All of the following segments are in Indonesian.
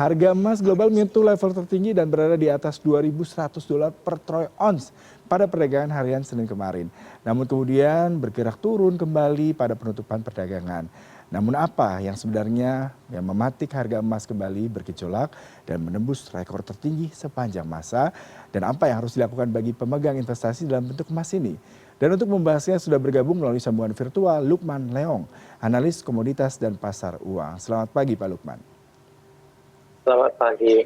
Harga emas global menyentuh level tertinggi dan berada di atas $2.100 per troy ounce pada perdagangan harian Senin kemarin. Namun kemudian bergerak turun kembali pada penutupan perdagangan. Namun apa yang sebenarnya yang mematik harga emas kembali bergejolak dan menembus rekor tertinggi sepanjang masa, dan apa yang harus dilakukan bagi pemegang investasi dalam bentuk emas ini? Dan untuk membahasnya sudah bergabung melalui sambungan virtual Lukman Leong, analis komoditas dan pasar uang. Selamat pagi Pak Lukman. Selamat pagi.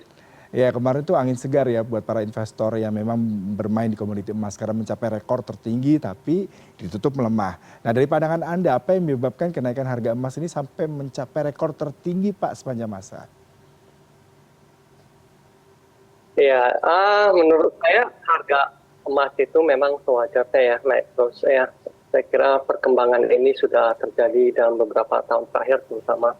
Ya, kemarin itu angin segar ya buat para investor yang memang bermain di komoditi emas karena mencapai rekor tertinggi tapi ditutup melemah. Nah, dari pandangan Anda, apa yang menyebabkan kenaikan harga emas ini sampai mencapai rekor tertinggi Pak sepanjang masa? Ya, menurut saya harga emas itu memang sewajarnya ya naik terus ya. Saya kira perkembangan ini sudah terjadi dalam beberapa tahun terakhir, terutama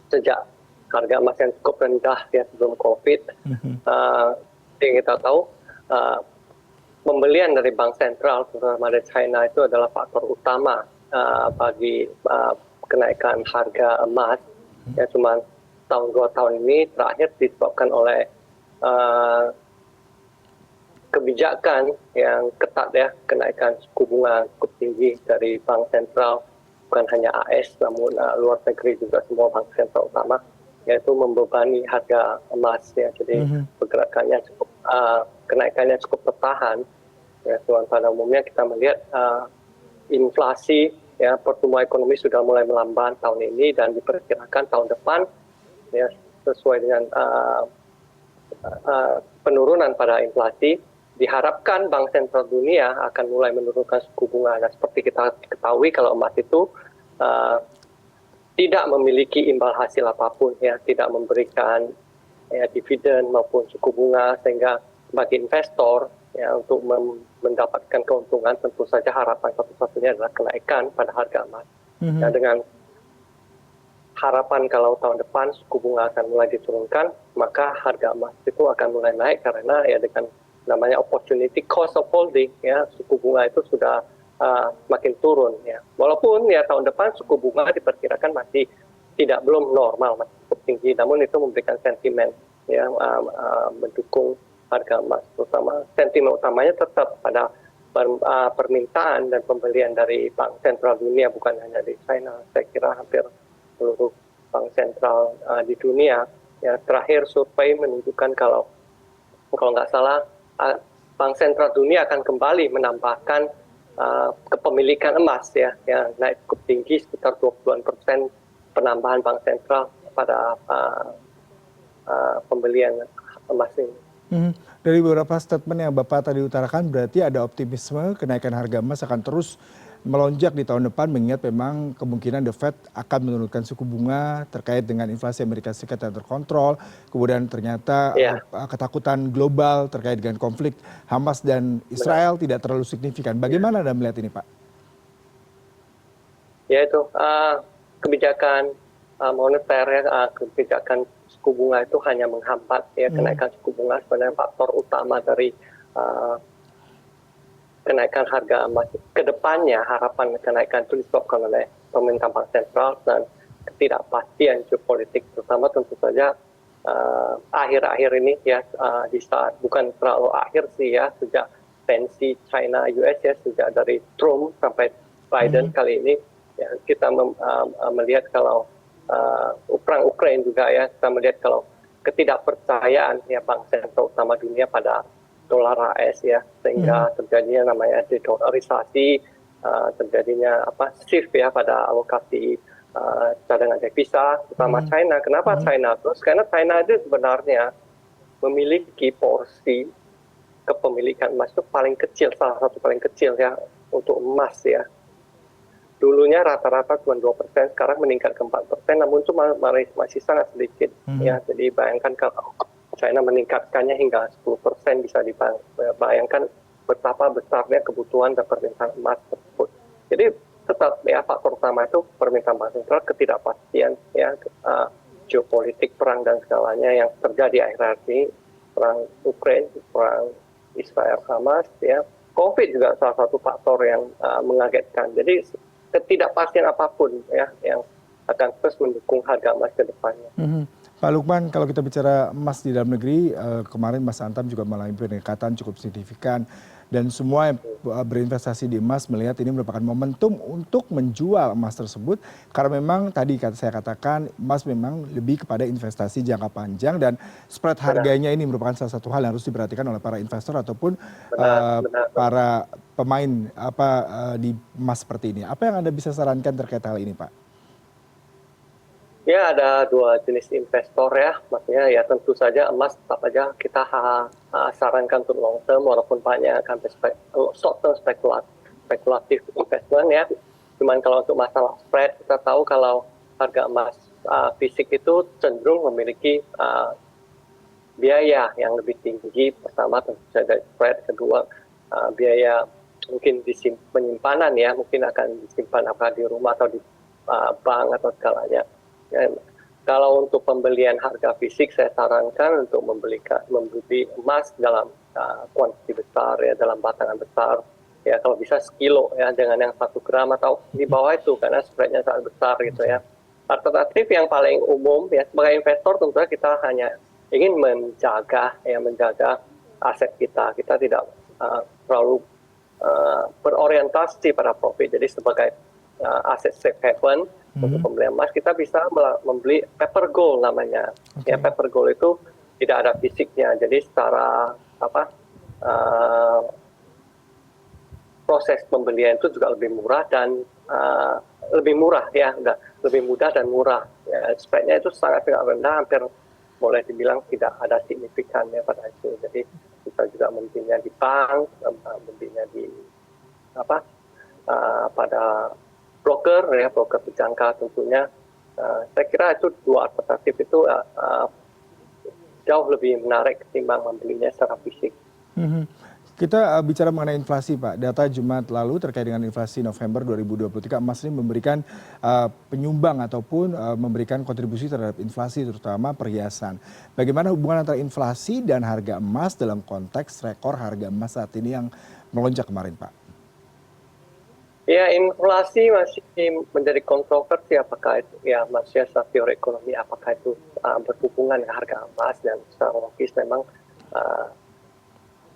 sejak harga emas yang cukup rendah ya sebelum COVID. Yang kita tahu, pembelian dari bank sentral, terutama dari China, itu adalah faktor utama bagi kenaikan harga emas. Ya, cuma tahun 2 tahun ini terakhir disebabkan oleh kebijakan yang ketat ya, kenaikan suku bunga cukup tinggi dari bank sentral, bukan hanya AS namun luar negeri juga, semua bank sentral utama, yaitu membebani harga emas ya. Jadi pergerakannya cukup kenaikannya cukup bertahan ya. Pada umumnya kita melihat inflasi ya, pertumbuhan ekonomi sudah mulai melambat tahun ini dan diperkirakan tahun depan ya, sesuai dengan penurunan pada inflasi, diharapkan Bank Sentral Dunia akan mulai menurunkan suku bunga. Nah, seperti kita ketahui kalau emas itu tidak memiliki imbal hasil apapun ya, tidak memberikan ya, dividen maupun suku bunga, sehingga bagi investor ya untuk mendapatkan keuntungan tentu saja harapan satu-satunya adalah kenaikan pada harga emas. Nah, dengan harapan kalau tahun depan suku bunga akan mulai diturunkan, maka harga emas itu akan mulai naik karena ya dengan namanya opportunity cost of holding ya, suku bunga itu sudah makin turun ya. Walaupun ya tahun depan suku bunga diperkirakan masih belum normal, masih cukup tinggi, namun itu memberikan sentimen ya, mendukung harga emas. Terutama sentimen utamanya tetap pada permintaan dan pembelian dari bank sentral dunia, bukan hanya di China. Saya kira hampir seluruh bank sentral di dunia ya. Terakhir survei menunjukkan kalau nggak salah bank sentral dunia akan kembali menambahkan kepemilikan emas ya, yang naik cukup tinggi, sekitar 20% penambahan bank sentral pada pembelian emas ini. Dari beberapa statement yang Bapak tadi utarakan, berarti ada optimisme kenaikan harga emas akan terus melonjak di tahun depan, mengingat memang kemungkinan The Fed akan menurunkan suku bunga terkait dengan inflasi Amerika Serikat yang terkontrol, kemudian ternyata ketakutan global terkait dengan konflik Hamas dan Israel tidak terlalu signifikan. Bagaimana Anda melihat ini, Pak? Ya, itu kebijakan moneter ya, kebijakan suku bunga itu hanya menghambat ya kenaikan suku bunga. Sebenarnya faktor utama dari kenaikan harga emas kedepannya, harapan kenaikan itu disebabkan oleh pemerintah bank sentral dan ketidakpastian geopolitik, terutama tentu saja akhir-akhir ini ya, di saat bukan terlalu akhir sih ya, sejak tensi China US ya, sejak dari Trump sampai Biden kali ini ya, kita melihat kalau perang Ukraina juga ya, kita melihat kalau ketidakpercayaan ya bank sentral utama dunia pada dolar AS ya, sehingga terjadinya namanya de-dollarisasi, terjadinya shift ya pada alokasi cadangan devisa, terutama China. Kenapa China? Terus karena China itu sebenarnya memiliki porsi kepemilikan emas itu paling kecil, salah satu paling kecil ya untuk emas ya. Dulunya rata-rata cuma 2%, sekarang meningkat ke 4%, namun itu masih sangat sedikit ya. Jadi bayangkan kalau China meningkatkannya hingga 10%, bisa dibayangkan betapa besarnya kebutuhan dan permintaan emas tersebut. Jadi tetap ya, faktor utama itu permintaan bank sentral, ketidakpastian ya, geopolitik, perang dan segalanya yang terjadi akhir-akhir ini, perang Ukraina, perang Israel Hamas ya. COVID juga salah satu faktor yang mengagetkan. Jadi ketidakpastian apapun ya yang akan terus mendukung harga emas ke depannya. Pak Lukman, kalau kita bicara emas di dalam negeri, kemarin Mas Antam juga mengalami peningkatan cukup signifikan. Dan semua yang berinvestasi di emas melihat ini merupakan momentum untuk menjual emas tersebut. Karena memang tadi saya katakan emas memang lebih kepada investasi jangka panjang dan spread Benar, harganya ini merupakan salah satu hal yang harus diperhatikan oleh para investor ataupun benar, benar. para pemain di emas seperti ini. Apa yang Anda bisa sarankan terkait hal ini, Pak? Ya, ada dua jenis investor ya, maksudnya ya tentu saja emas tetap aja kita sarankan untuk long term, walaupun banyak akan short term spekulatif investment ya. Cuman kalau untuk masalah spread, kita tahu kalau harga emas fisik itu cenderung memiliki biaya yang lebih tinggi. Pertama tentu saja spread, kedua biaya mungkin penyimpanan ya, mungkin akan disimpan apakah di rumah atau di bank atau segalanya. Dan kalau untuk pembelian harga fisik, saya sarankan untuk membeli emas dalam kuantiti besar ya, dalam batangan besar ya, kalau bisa sekilo ya, dengan yang 1 gram atau di bawah itu karena spreadnya sangat besar gitu ya. Alternatif yang paling umum ya, sebagai investor tentunya kita hanya ingin menjaga aset kita tidak terlalu berorientasi pada profit. Jadi sebagai aset safe haven untuk pembelian emas, kita bisa membeli paper gold namanya. Ya, paper gold itu tidak ada fisiknya, jadi secara proses pembelian itu juga lebih murah dan lebih murah ya, lebih mudah dan murah. Ya, spreadnya itu sangat rendah, hampir boleh dibilang tidak ada signifikannya pada itu. Jadi bisa juga membelinya di bank, membelinya di pada broker ya, broker berjangka tentunya. Saya kira itu dua alternatif itu jauh lebih menarik ketimbang membelinya secara fisik. Kita bicara mengenai inflasi, Pak. Data Jumat lalu terkait dengan inflasi November 2023, emas ini memberikan penyumbang ataupun memberikan kontribusi terhadap inflasi, terutama perhiasan. Bagaimana hubungan antara inflasi dan harga emas dalam konteks rekor harga emas saat ini yang melonjak kemarin, Pak? Ya, inflasi masih menjadi kontroversi apakah itu ya, masih secara teori ekonomi apakah itu berhubungan dengan harga emas, dan secara logis memang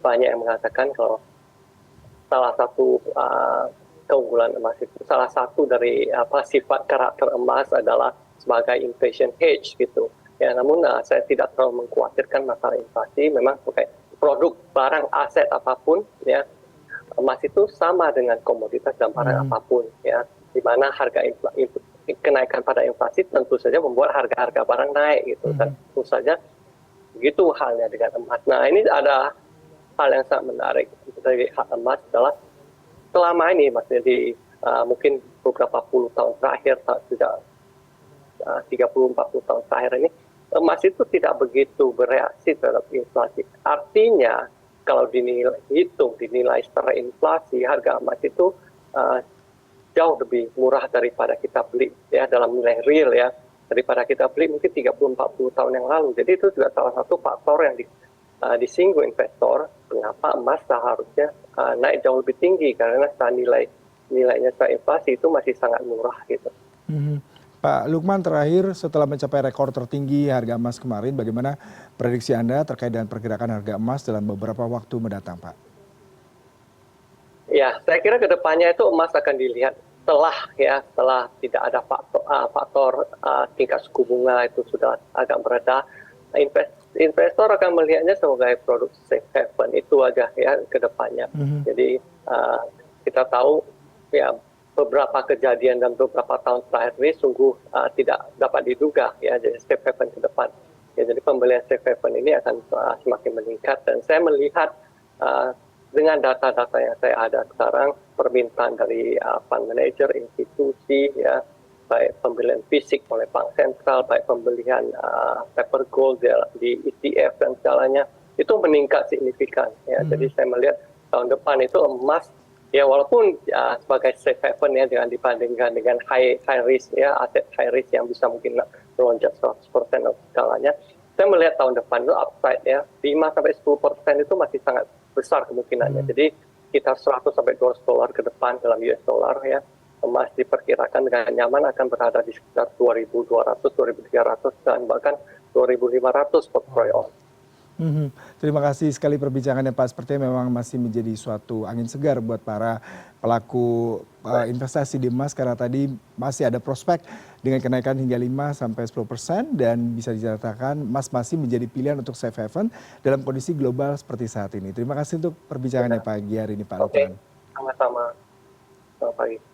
banyak yang mengatakan kalau salah satu keunggulan emas itu, salah satu dari sifat karakter emas adalah sebagai inflation hedge gitu. Ya, namun saya tidak terlalu mengkhawatirkan masalah inflasi. Memang sebagai produk barang aset apapun ya, emas itu sama dengan komoditas dan barang apapun ya, di mana harga kenaikan pada inflasi tentu saja membuat harga-harga barang naik gitu, dan tentu saja begitu halnya dengan emas. Nah, ini ada hal yang sangat menarik dari hak emas adalah selama ini, maksudnya di mungkin beberapa puluh tahun terakhir, sejak 30-40 tahun terakhir ini, emas itu tidak begitu bereaksi terhadap inflasi. Artinya kalau dinilai secara inflasi, harga emas itu jauh lebih murah daripada kita beli ya, dalam nilai real ya, daripada kita beli mungkin 30-40 tahun yang lalu. Jadi itu juga salah satu faktor yang disinggung investor, mengapa emas seharusnya naik jauh lebih tinggi, karena nilainya secara inflasi itu masih sangat murah gitu. Pak Lukman, terakhir setelah mencapai rekor tertinggi harga emas kemarin, bagaimana prediksi Anda terkait dengan pergerakan harga emas dalam beberapa waktu mendatang, Pak? Ya, saya kira kedepannya itu emas akan dilihat setelah tidak ada faktor tingkat suku bunga itu sudah agak mereda. Investor akan melihatnya sebagai produk safe haven itu aja ya kedepannya. Jadi kita tahu ya, beberapa kejadian dan beberapa tahun terakhir ini sungguh tidak dapat diduga ya, jadi safe haven ke depan. Ya, jadi pembelian safe haven ini akan semakin meningkat, dan saya melihat dengan data-data yang saya ada sekarang, permintaan dari fund manager, institusi ya, baik pembelian fisik oleh bank sentral, baik pembelian paper gold di ETF dan segalanya, itu meningkat signifikan ya. Jadi saya melihat tahun depan itu emas ya, walaupun sebagai safe haven ya, dengan dibandingkan dengan high risk ya, aset high risk yang bisa mungkin melonjak 100% atau segalanya, saya melihat tahun depan itu upside ya, 5-10% itu masih sangat besar kemungkinannya. Jadi sekitar 100 sampai 200 dolar ke depan dalam US dollar ya, emas diperkirakan dengan nyaman akan berada di sekitar 2.200, 2.300, dan bahkan 2.500 per troy ounce. Terima kasih sekali perbincangannya Pak. Sepertinya memang masih menjadi suatu angin segar buat para pelaku investasi di emas karena tadi masih ada prospek dengan kenaikan hingga 5-10% dan bisa dikatakan emas masih menjadi pilihan untuk safe haven dalam kondisi global seperti saat ini. Terima kasih untuk perbincangannya pagi hari ini Pak Oke, Lukman. sama-sama. Selamat pagi.